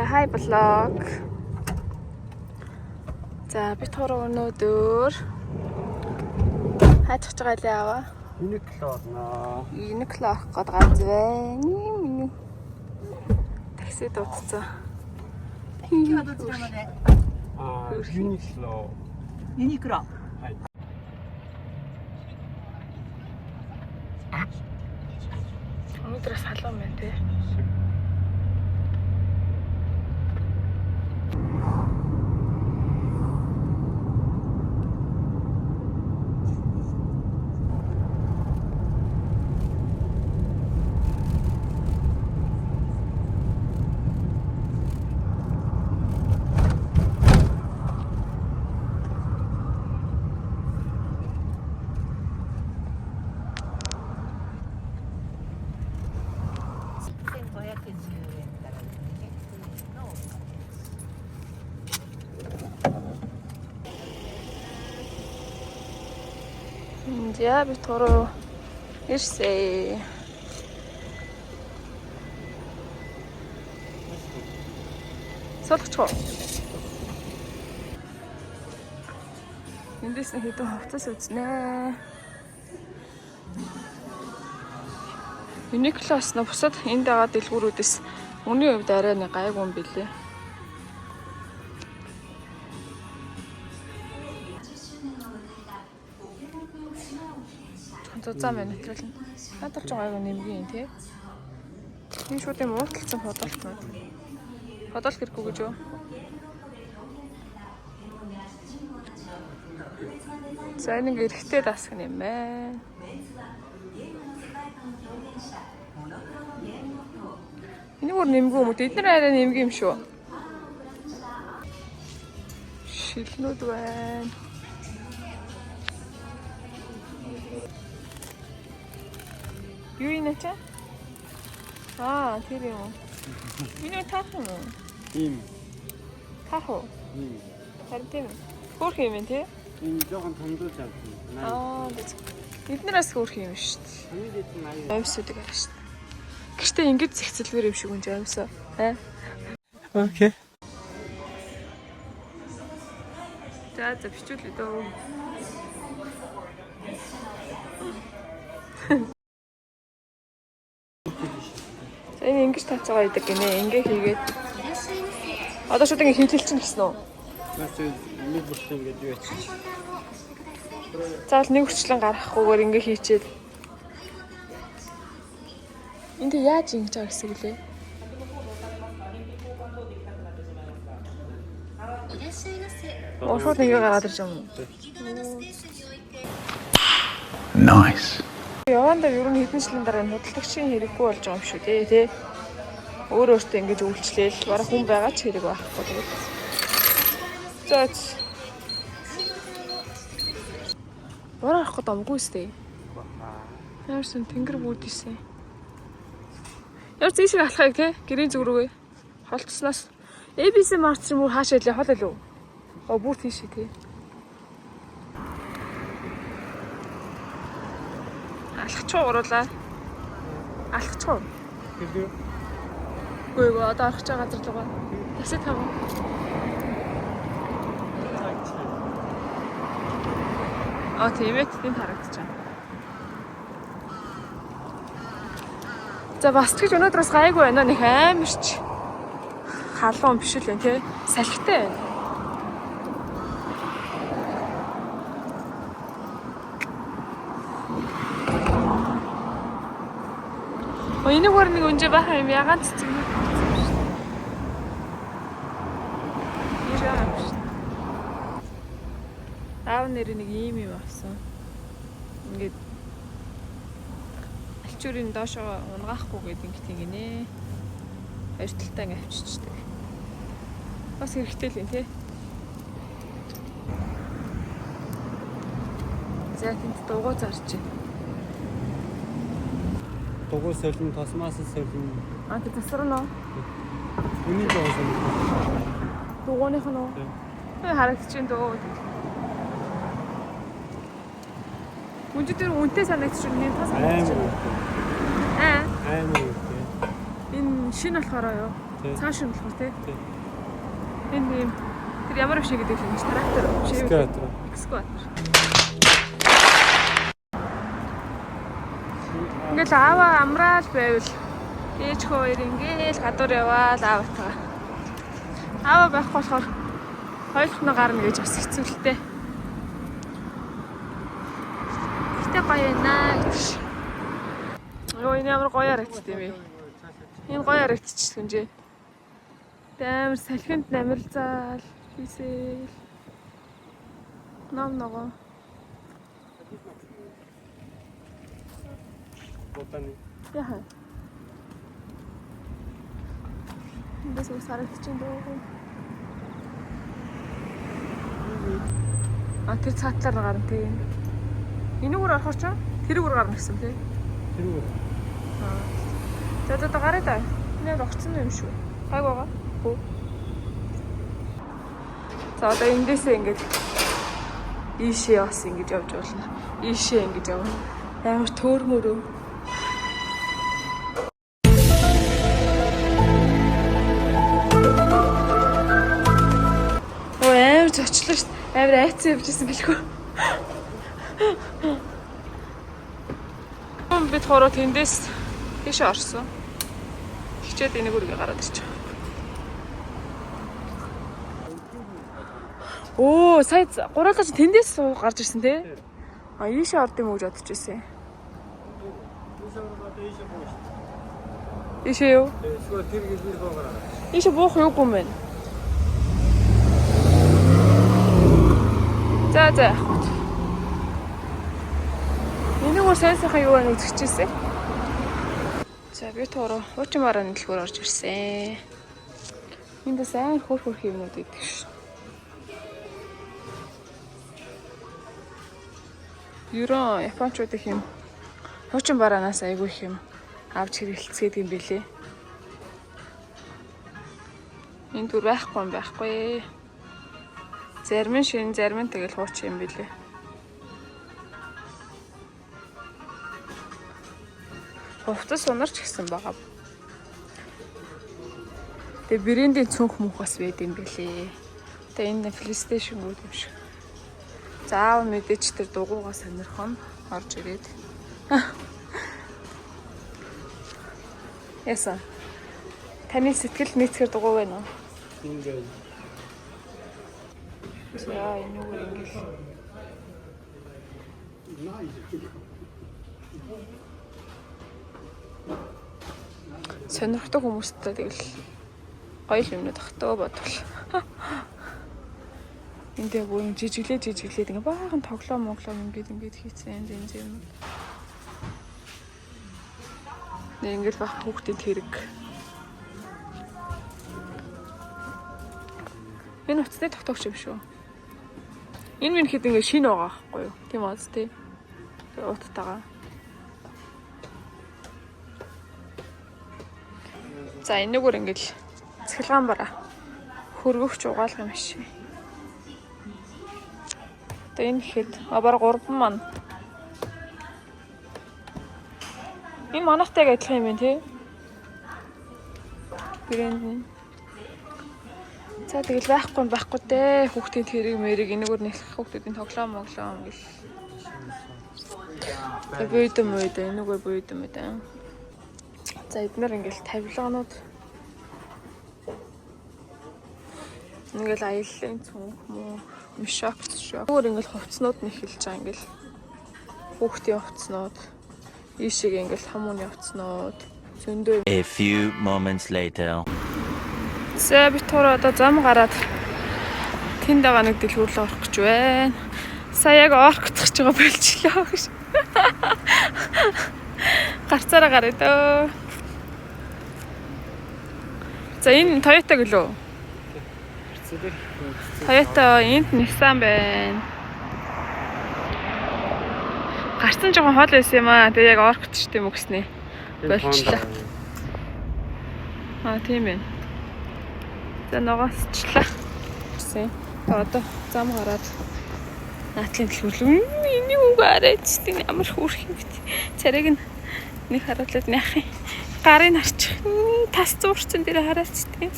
hi vlog. За бид хоёр өнөөдөр хаачих байгаа лээ аваа. Uniqlo орноо. Uniqlo авах гээд ганц байна. Такси дуудсан. Uniqlo. Uniqlo. Өнөөдрөөс халуун байна тий. За бид туруу ирсээ. Суулгач уу? Эндээс нэг хэдэн хувцас үзнэ. Uniqlo-с нөө бусад энд байгаа дэлгүүрүүдээс үнийн хувьд арай нэг гайгүй юм билээ. Зузаан байна хэвлэн. Хадгалж байгаагаа нэмгийн тий. Энэ шууд юм уутлцсан бодолтнууд. Бодол хэрэггүй гэж юу? За нэг эрэхтэй дасах юм байна. Энийг өөр нэмгүй юм уу? Эдгээр арай нэмгийн юм шүү. Шилнүүд байна. Юу юм чи? Тэр юм. Миний таах юм уу? Ийм. Таах уу? Ийм. Харин хөөх юм тий? Энэ жоохон томдуулж авсан. Эднээс хөөх юм шүү дээ. Амьсуудыг хараа шүү дээ. Гэхдээ ингэж зэгцэлвэр юм шиг үнж амьсаа. Окей. За бичүүлээ дөө. Энэ ингэж тооцоогоо идэг гинэ. Ингээ хийгээд. Одоо шууд ингээ хийлэлчин гэсэн үү? Наач нэг бүрт ингээд юу яачих. Заавал нэг хүчлэн гаргахгүйгээр ингээ хийчээд. Энд яаж ингэж байгаа гэсэн үлээ? Шууд ингээ гараад ирж юм. Nice. Явандаа ер нь хэдэн жилийн дараа худалдагчийн хэрэггүй болж байгаа юм шүү дээ тий. Өөртөө ингэж үйлчлээл бараг хүн байгаа ч хэрэг байхгүй тэгээд. За. Бороо авах гээд амгүй сте. Яарсан тэнгэр бүүдээсээ. Яар зэшиг алхахыг тий гэрийн зүг рүүгээ холтснаас ABC Mart юм уу хаашаа лээ хол илүү. Бүр тийшээ тий. Алхачих уруулаа. Алхачих уу? Үгүй одоо алхаж байгаа газар л байгаа. Такси тав. Тийм ээ тийм харагдаж байна. За бас ч гэж өнөөдрөөс гайгүй байна. Нэг амарч халуун биш л байна тий. Салхитай байна. Энийг өөр нэг өнжөө баха юм ягаан цэцэг нэг. Аав нэр нэг ийм юм авсан. Ингээд алчуурын доошоо унгаахгүй гэдэг ингээд гинэ. Эртэлтэй ингээд авчичдаг. Бас хэрэгтэй л юм тий. За тэнд дугуй зарч байна. Дугуй солин, тосмаас солин. Тэр тасрана. Үний дугуй солин. Дугуйных нь уу? Харагдчихээн дөө. Үнэхээр тэр үнэтэй санагдчих юм тас санагдчих. Аймаг. Энэ шинэ болохоор юу? Цааш нь болох тий. Тий. Энэ юм тэр ямар биш гэдэг юм чи трактор биш үү? Экскаватор. Экскаватор. Ингээл аава амраал байвал ээж хоёр ингээл гадуур яваал аавтайгаа. Аава байхгүй болохоор хоёулахнаа гарна гэж бас хэцүү л дээ. Гэтэ гоё наа гэж. Йоо энэ ямар гоё харагдчих юм бэ? Энэ гоё харагдчих юм жи. Амар салхинд намирзаал хийсэл. Ногоо. Ботаны. Яха. Эндээс ус харагдчих юм дөө. Тэр цаатлаар гарна тийм. Энүүгээр орохоор ч тэрүүгээр гарна гэсэн тийм. Тэрүүгээр. За гараа да. Нэр огцсон юм шүү. Гайг байгаа. Хөө. За одоо эндээсээ ингэж ийшээ бас ингэж явж болно. Ийшээ ингэж явна. Амар төөрмөрөө. Амар зочлоо шүү. Амар айцсан явжсэн гэлгүй. Бид хороо тэндээс тийш орсон. Хичээд энийг үргээ гараад ирчих. Оо, сая гурлаа чи тэндээс гарч ирсэн тий? А ийшээ орд юм уу гэж бодож ирсэн. Ийшээ юу? Эсвэл тэр гэлээр боогараа. Ийшээ буух юугүй юм бэ? За. Энэгээр сайнсайхан юу байна үзчихсэн. За би тоороо хуучин барааны дэлгүүр орж ирсэн. Энд сайн хөөх юмнууд идэх ш. Ерөн японочууд их юм. Хуучин бараанаас айгүй их юм авч хэрэгэлцгээд юм бэлээ. Энд түр байхгүй. Зарим нь шин, зарим нь тэгэл хуучин юм бэлээ. Хувцас унарч гисэн байгаа. Тэгээ брендийн цүнх мөнх бас байд юм бэлээ. Тэгээ энэ PlayStation гүүд юм шиг. Заав мэдээч тэр дугуугаа сонирхон орж ирээд. Яса. Таны сэтгэл нийцгэр дугуй байна уу? Ингээд. За энэ үү ингэж. Сонирхдаг хүмүүстэй тэгэл гоё юмнууд ахтаа бодвол. Эндээ бүр жижиглээд ингээ баахан тоглоом ингээд хийцэн энэ юм. Нэг ингээл баг хүүхдийн хэрэг. Энэ уцтай тогтоогч юм шүү. Энэ минь хэд ингээ шинэ байгаа байхгүй юу? Тийм үү тий. Тэгээ уттайгаа. За энэгээр ингээл цахилгаан бараа. Хөргөгч угаалгах юм шиг. Тэгээ энэ хэд бараг 3 маань. Энэ манайхтайг адилхан юм байна тий. Брэнд. За тэгэл байхгүй дээ. Хүүхдийн тэрэг мэрэг энэгээр нэг хүүхдүүдийн тоглоом гэл. Бүйдэм энэгээр бүйдэм ээ. За эднэр ингээл тавилгаанууд. Ингээл аяллаа цүнх муу мишак шок. Өөр ингээл хувцснууд нь эхэлж байгаа ингээл хүүхдийн хувцснууд. Ийшээ ингээл хамууны хувцснууд. Зөндөө. A few moments later. За би тоо одоо зам гараад тэнд байгаа нэг дэлгүүр рүү орох гэж байна. Сая яг орох гэж байгаа болчихлоо гэж. Гарцаараа гараа дөө. За энэ Toyota гэлөө. Toyota энд Nissan байна. Гарсан жоохон хол байсан юм аа. Тэгээ яг орох гэж тийм үгснэ. Болчихлоо. Тийм ээ. За ногоосчлаа. Одоо зам гараад наатлын дэлгүүр. Энийг үг арайч тийм ямар хөөрх юм бэ? Царайг нэг харуулад нах юм. Гарын харч. Тас зурцсан дээр хараач тийм.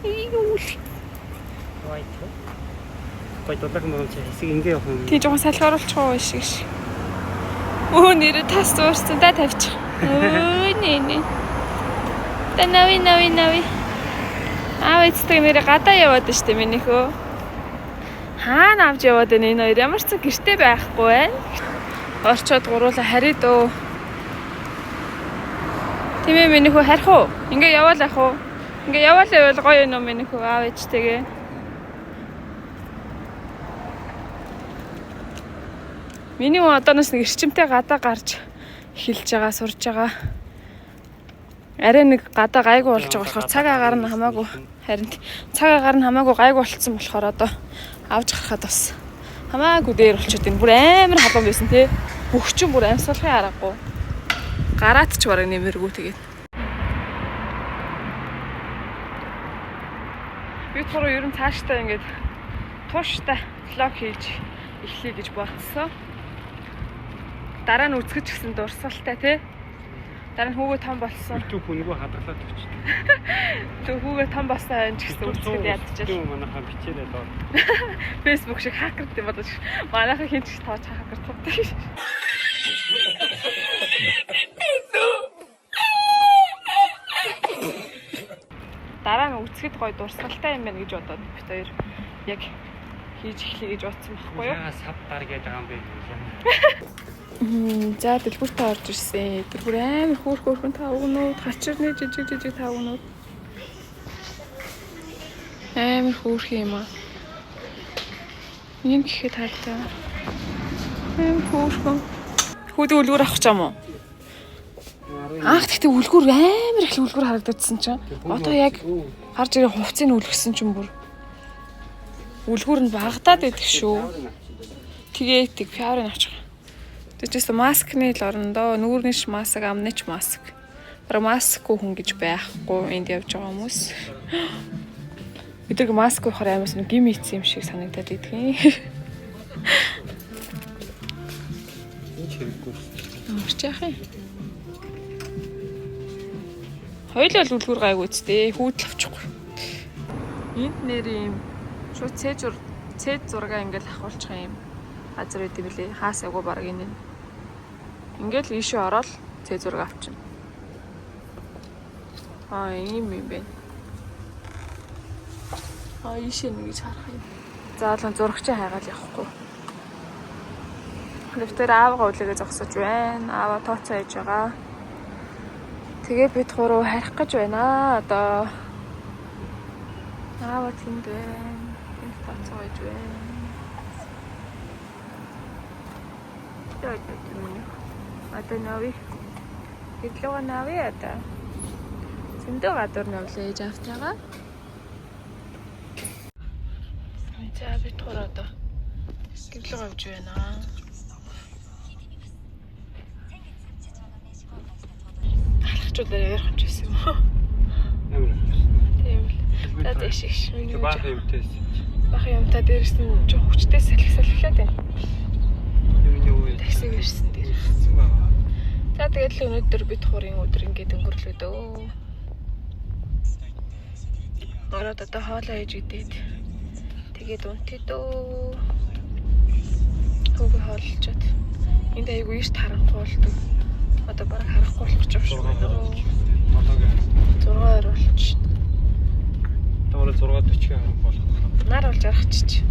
Юу л. Гой дулаах мөн чи хэсэг ингэ явах юм. Тий жоохон салхи оруулчих уу шиг. Нэрээ тас зурцсан да тавьчих. Өө нэ. Нави. Эцэг нэрээ гадаа яваад штэ минийхөө. Хаана авч яваад байна энэ хоёр ямар ч гэртээ байхгүй байна. Орчоод гуруула харид өө. Тэмээ минийхөө харих уу? Ингээ яваал ах уу? Ингээ яваал гоё юм уу минийхөө аав ээжтэйгээ. Миний одооноос нэг эрчимтэй гадаа гарч эхэлж байгаа, сурж байгаа. Арай нэг гадаа гайгүй болж байгаа болохоор цаг агаар нь хамаагүй харин цаг агаар нь хамаагүй гайгүй болцсон болохоор одоо авч гарахад бас хамаагүй дээр болчиход байна. Бүр амар халуун байсан те. Бөхчин бүр амьсгалахын аргагүй. Гараад ч бараг нэмэргүй тэгээд. Би түрүү ер нь цаашдаа ингээд тууштай влог хийж эхлэе гэж бодсон. Дараа нь үзгэж гисэн дурсгалтай те. Дараа нь хүүгээ том болсон. YouTube хүнгүй хадгалаад өчтөө. Тэг хүүгээ том болсон байж гисэн үзгээд ядчихсан. Тийм манайхаа бичээрэй доо. Facebook шиг хакер гэдэг бодож манайхаа хин ч тооч хакер тутдаг. Дараа нь үзэхэд гоё дурсгалтай юм байна гэж бодоод бит хоёр яг хийж эхлэе гэж бодсон байхгүй юу? Сав дар гэж байгаа юм бэ. За дэлгүүртээ орж ирсэн. Тэр амар хөөрхөн тавгнууд, хачирны жижиг тавгнууд. Амар хөөрхөн юм аа. Ийм гэхэд хайртай. Амар хөөрхөн. Хүүдээ үлгэр авах ч юм уу? Анх тэгтээ үлгэр амар их үлгэр харагдчихсан чинь. Одоо яг харж ирээ хувцсыг үлгсэн чинь бүр үлгэр нь багтаад идэх шүү. Тэгээ тийг фиарыг авчих. Тэжээс маскны л орондоо нүүрний ч маск, амны ч маск. Бара маскгүй хүн гэж байхгүй энд явж байгаа хүмүүс. Бидэг маск ухаар аймаас нэг гим ийцсэн юм шиг санагдаад идэгин. Энэ хэрэггүй. Мөрч яах юм? Хоёул үлгэр гайгүй үстэй хүүдл авчихгүй. Энд нэр юм шууд C6 ингээл ахуулчих юм. Газар үт юм лээ. Хаас агуу баг энэ. Ингээл ийшээ ороод C6 авчихна. Ийм юм бэ. Ийшээ нэг гэж харах юм. Заалан зурагчаа хайгаал явахгүй. Лифтээр аавгаа үлээгээ зогсож байна. Ааваа тооцоо хийж байгаа. Тэгээ бид гурав харих гэж байна. Одоо ааваа тэнд байна. Тэнд тооцоо хийж байна. Одоо нави. Хэдлүүгээ нави одоо. Зөндөө гадуур навлаа ээж автагаа. За бид гурав одоо гэрлэг авч байна. Алхачулаа ярих юм чийсэн юм уу? Амар. Тийм л. За дэшигш. Баах юмтэйс. Баах юмтай дээрс нь жоо хүчтэй салхилаад байна. Таксиг ирсэн дээр. За тэгээд л өнөөдөр бид хурын өдөр ингээд өнгөрлөө дөө. Ороод одоо хоолоо хийж идээд тэгээд унтээ дөө. Хөөг хооллчод. Энд айгүй их таранхуй болдог. Одоо бараг харахгүй болох ч юм шиг байна. 6:20 болчих. Тавар 6:40 харах болох. Нар болж аргачих.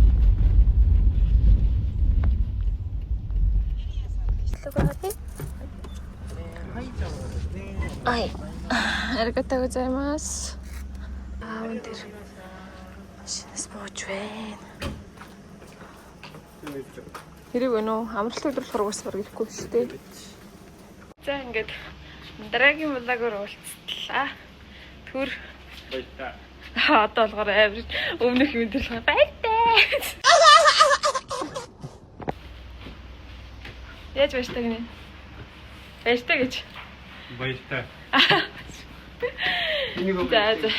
Ай. Аригатаа гозаймас. Өндөр. Шинэс бууж байна. Хэрэг вэ нөө? Амралт өдрөлөхөр уус баг ирэхгүй шүү дээ. За ингээд дараагийн влагоор уулзтлаа. Түр. Баярлалаа. Одоо болохоор авир өмнөх юм дэлгэх баяртай. Яаж баяртай гинэ? Баяртай гэж. Баяртай. За.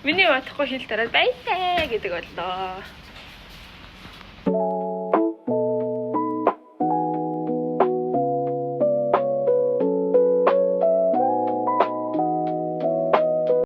Миний батхгүй хэл тараад баяртай гэдэг боллоо.